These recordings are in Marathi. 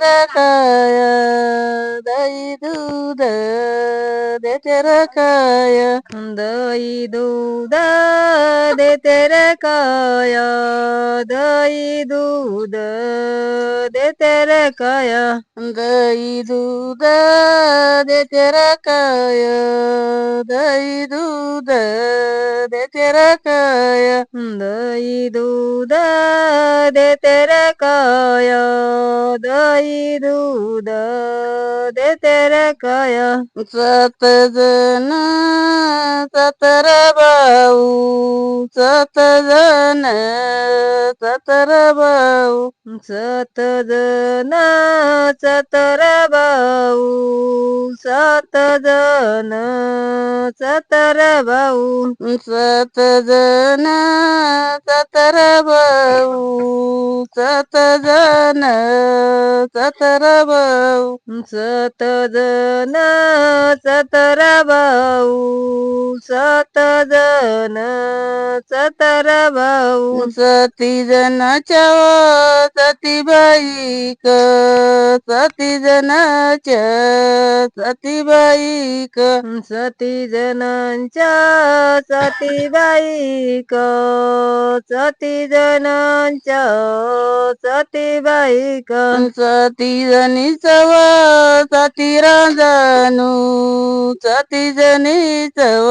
रकाय दही दूध देते रकाय दही दूध देते रकाय दही दूध देते रकाय दही दूध देते रकाय दही दूध देते रकाय दही दूध देते रकाय दही दूध देते रकाय सात जण सतर भाऊ सात जण सतर भाऊ सात जण सतर भाऊ सात जण सतर भाऊ सात जण सतर भाऊ सात जण सतर भाऊ सात जण सतर भाऊ सात जण सतर भाऊ सती जणाच्या सतीबाई क सती जणाच्या सतीबाई क सती जणांच्या सतीबाई क सती जणांच्या सतीबाई क सती जणी चव सती रांजणू सती जणी चव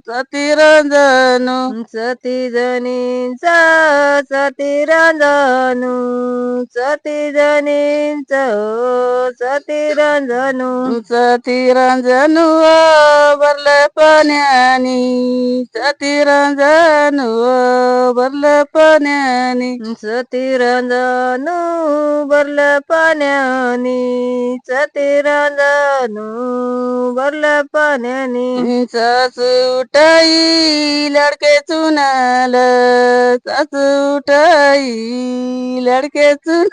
सती रांजणू सती जणींचा सती रांजणू सती जणींचा सती रांजणू सती रांजणू भरले पाण्यानी सती रांजणू भरले पाण्यानी सती रांजणू भरले पाण्यानी सती रांजणू भरले पाण्यानी सासू उठाई लडके चुनाल सासू उठाई लडके चुन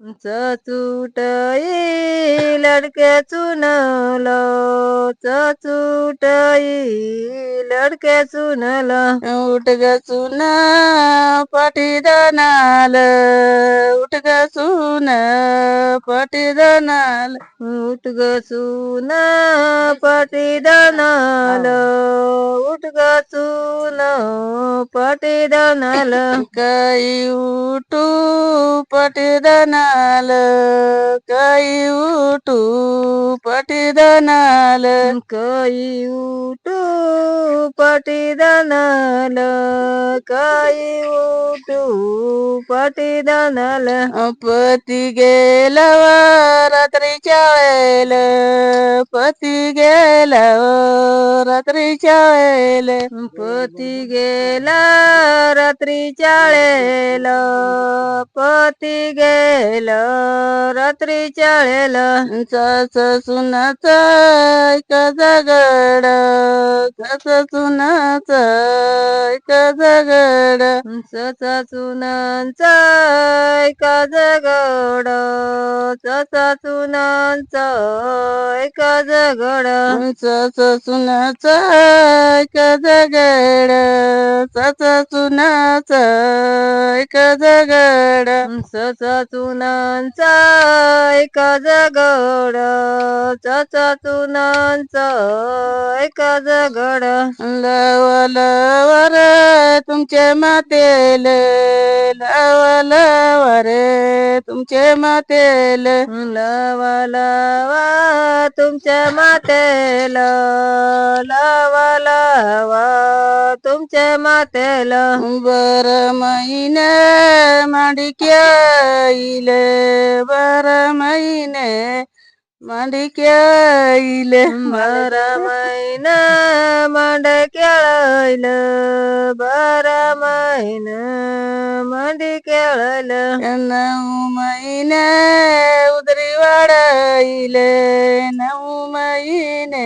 चचुटाई लडके चुनल चचुटाई लडके चुनल उठ ग चुन पाठी दनाल उठ ग चुन पाठी दनाल उठ ग चुन पाठी दनाल उठ ग चुन पाठी दनाल काही उठू पाठी दनाल काही उठू पटीदनाल काही उठू पटीदनाल काही उठू पटीदनाल पती गेलाव रात्रीच्या वेळेल पती गेलाव रात्रीच्या वेळेल पती गेला रात्रीच्या वेळेल पती गेला रात्रीच्या वेळेला सास सुनाचा ऐका झगड सास सुनाचा ऐका झगड सासा सुनांचा ऐका झगड सासा सुनांचा ऐका झगड सास सुनाचा ऐका झगड सासा सुनाचा ऐका झगड सासा सुनांचा ऐका झगड सासा सुनांचा ऐका झगड लावा लावा रे तुमचे मातेल लावा लावा रे तुमचे मातेल लावा लावा तुमच्या मातेल लावा लावा तुमच्या मातेल बर महिने मांडिक्या इले बर महिने मांडिक्या इले बर महिना मांडक्या इले बर महिना मांडिक्या इले 9 महिने उदरी वाढाईले 9 महिने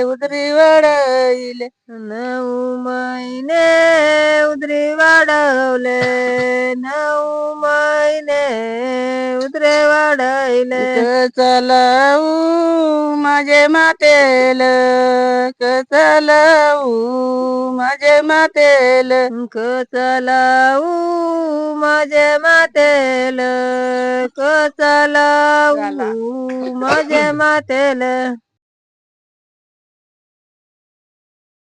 उदरी वाढाईले 9 महिने उदरी वाढ वाढवले 9 महिने उतरे वाढवले कचलाऊ माझे मातेल कचलाऊ माझे मातेल कचलाऊ माझे मातेल कचलाऊ माझे मातेल